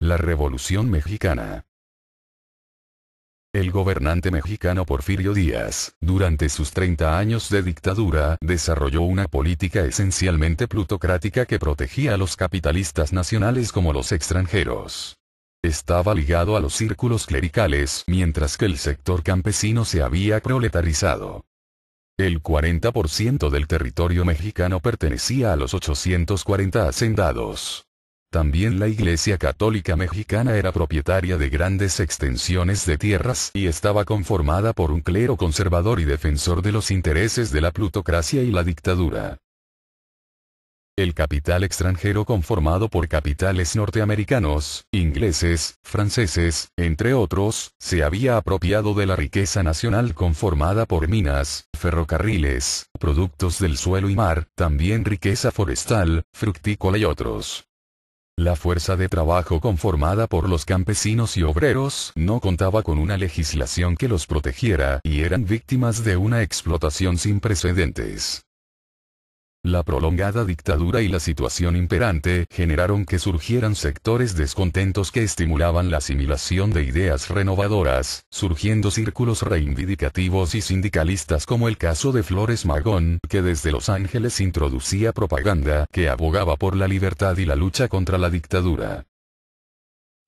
La Revolución Mexicana. El gobernante mexicano Porfirio Díaz, durante sus 30 años de dictadura, desarrolló una política esencialmente plutocrática que protegía a los capitalistas nacionales como los extranjeros. Estaba ligado a los círculos clericales, mientras que el sector campesino se había proletarizado. El 40% del territorio mexicano pertenecía a los 840 hacendados. También la Iglesia Católica Mexicana era propietaria de grandes extensiones de tierras y estaba conformada por un clero conservador y defensor de los intereses de la plutocracia y la dictadura. El capital extranjero, conformado por capitales norteamericanos, ingleses, franceses, entre otros, se había apropiado de la riqueza nacional conformada por minas, ferrocarriles, productos del suelo y mar, también riqueza forestal, fructícola y otros. La fuerza de trabajo conformada por los campesinos y obreros no contaba con una legislación que los protegiera y eran víctimas de una explotación sin precedentes. La prolongada dictadura y la situación imperante generaron que surgieran sectores descontentos que estimulaban la asimilación de ideas renovadoras, surgiendo círculos reivindicativos y sindicalistas como el caso de Flores Magón, que desde Los Ángeles introducía propaganda que abogaba por la libertad y la lucha contra la dictadura.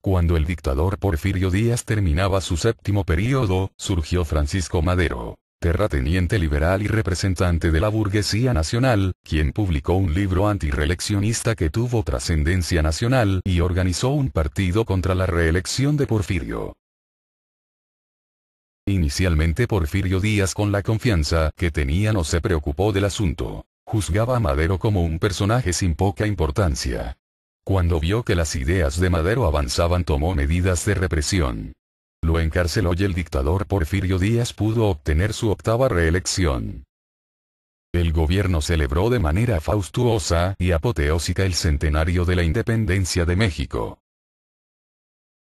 Cuando el dictador Porfirio Díaz terminaba su 7º período, surgió Francisco Madero, terrateniente liberal y representante de la burguesía nacional, quien publicó un libro antireeleccionista que tuvo trascendencia nacional y organizó un partido contra la reelección de Porfirio. Inicialmente Porfirio Díaz, con la confianza que tenía, no se preocupó del asunto. Juzgaba a Madero como un personaje sin poca importancia. Cuando vio que las ideas de Madero avanzaban, tomó medidas de represión. Lo encarceló y el dictador Porfirio Díaz pudo obtener su 8ª reelección. El gobierno celebró de manera fastuosa y apoteósica el centenario de la independencia de México.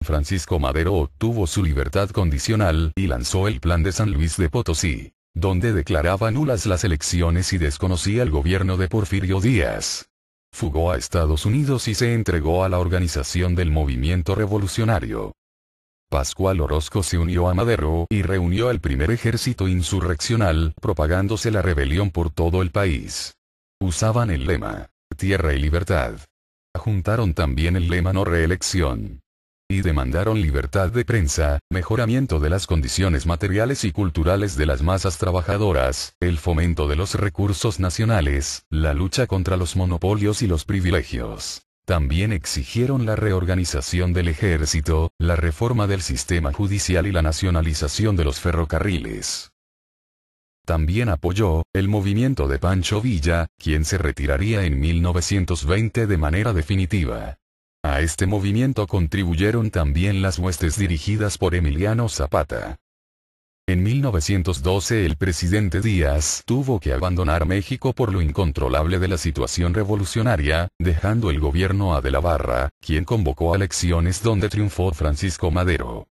Francisco Madero obtuvo su libertad condicional y lanzó el Plan de San Luis de Potosí, donde declaraba nulas las elecciones y desconocía el gobierno de Porfirio Díaz. Fugó a Estados Unidos y se entregó a la organización del movimiento revolucionario. Pascual Orozco se unió a Madero y reunió el primer ejército insurreccional, propagándose la rebelión por todo el país. Usaban el lema "Tierra y Libertad". Juntaron también el lema "No reelección". Y demandaron libertad de prensa, mejoramiento de las condiciones materiales y culturales de las masas trabajadoras, el fomento de los recursos nacionales, la lucha contra los monopolios y los privilegios. También exigieron la reorganización del ejército, la reforma del sistema judicial y la nacionalización de los ferrocarriles. También apoyó el movimiento de Pancho Villa, quien se retiraría en 1920 de manera definitiva. A este movimiento contribuyeron también las huestes dirigidas por Emiliano Zapata. En 1912 el presidente Díaz tuvo que abandonar México por lo incontrolable de la situación revolucionaria, dejando el gobierno a De la Barra, quien convocó a elecciones donde triunfó Francisco Madero.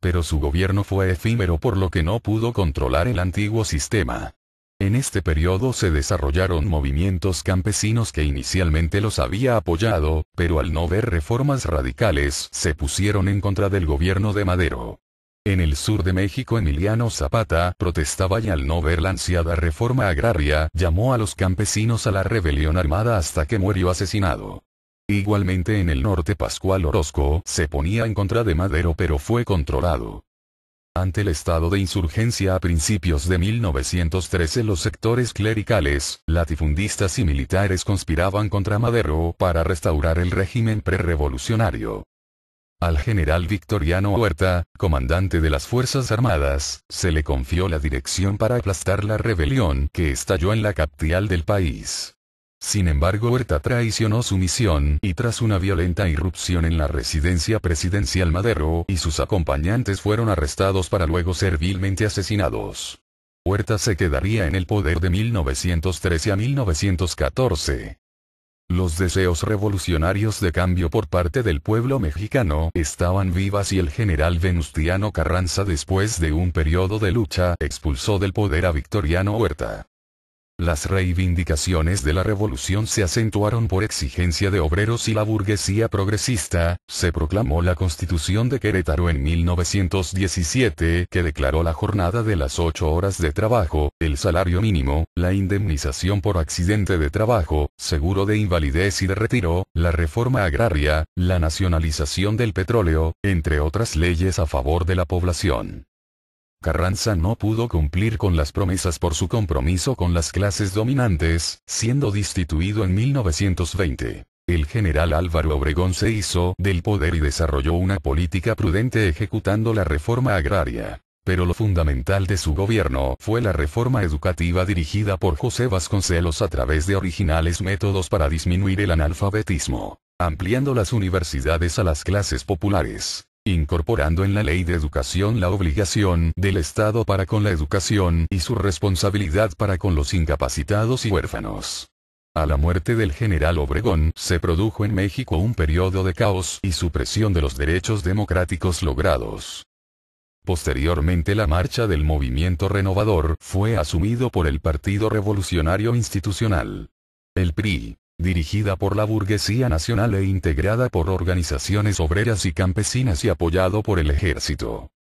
Pero su gobierno fue efímero, por lo que no pudo controlar el antiguo sistema. En este periodo se desarrollaron movimientos campesinos que inicialmente los había apoyado, pero al no ver reformas radicales, se pusieron en contra del gobierno de Madero. En el sur de México Emiliano Zapata protestaba y al no ver la ansiada reforma agraria, llamó a los campesinos a la rebelión armada hasta que murió asesinado. Igualmente en el norte Pascual Orozco se ponía en contra de Madero pero fue controlado. Ante el estado de insurgencia a principios de 1913 los sectores clericales, latifundistas y militares conspiraban contra Madero para restaurar el régimen prerrevolucionario. Al general Victoriano Huerta, comandante de las Fuerzas Armadas, se le confió la dirección para aplastar la rebelión que estalló en la capital del país. Sin embargo, Huerta traicionó su misión y tras una violenta irrupción en la residencia presidencial, Madero y sus acompañantes fueron arrestados para luego ser vilmente asesinados. Huerta se quedaría en el poder de 1913 a 1914. Los deseos revolucionarios de cambio por parte del pueblo mexicano estaban vivas y el general Venustiano Carranza, después de un periodo de lucha, expulsó del poder a Victoriano Huerta. Las reivindicaciones de la revolución se acentuaron por exigencia de obreros y la burguesía progresista. Se proclamó la Constitución de Querétaro en 1917, que declaró la jornada de las 8 horas de trabajo, el salario mínimo, la indemnización por accidente de trabajo, seguro de invalidez y de retiro, la reforma agraria, la nacionalización del petróleo, entre otras leyes a favor de la población. Carranza no pudo cumplir con las promesas por su compromiso con las clases dominantes, siendo destituido en 1920. El general Álvaro Obregón se hizo del poder y desarrolló una política prudente ejecutando la reforma agraria. Pero lo fundamental de su gobierno fue la reforma educativa dirigida por José Vasconcelos a través de originales métodos para disminuir el analfabetismo, ampliando las universidades a las clases populares, incorporando en la ley de educación la obligación del Estado para con la educación y su responsabilidad para con los incapacitados y huérfanos. A la muerte del general Obregón, se produjo en México un periodo de caos y supresión de los derechos democráticos logrados. Posteriormente la marcha del movimiento renovador fue asumido por el Partido Revolucionario Institucional. El PRI, dirigida por la burguesía nacional e integrada por organizaciones obreras y campesinas y apoyado por el ejército.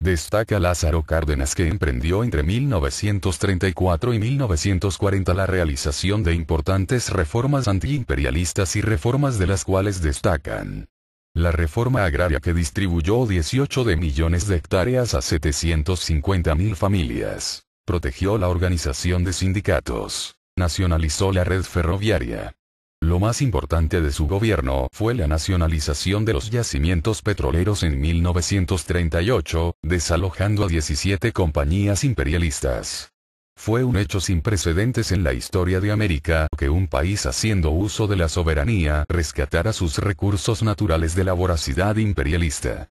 Destaca Lázaro Cárdenas, que emprendió entre 1934 y 1940 la realización de importantes reformas antiimperialistas y reformas de las cuales destacan la reforma agraria, que distribuyó 18 millones de hectáreas a 750.000 familias, protegió la organización de sindicatos, nacionalizó la red ferroviaria. Lo más importante de su gobierno fue la nacionalización de los yacimientos petroleros en 1938, desalojando a 17 compañías imperialistas. Fue un hecho sin precedentes en la historia de América que un país haciendo uso de la soberanía rescatara sus recursos naturales de la voracidad imperialista.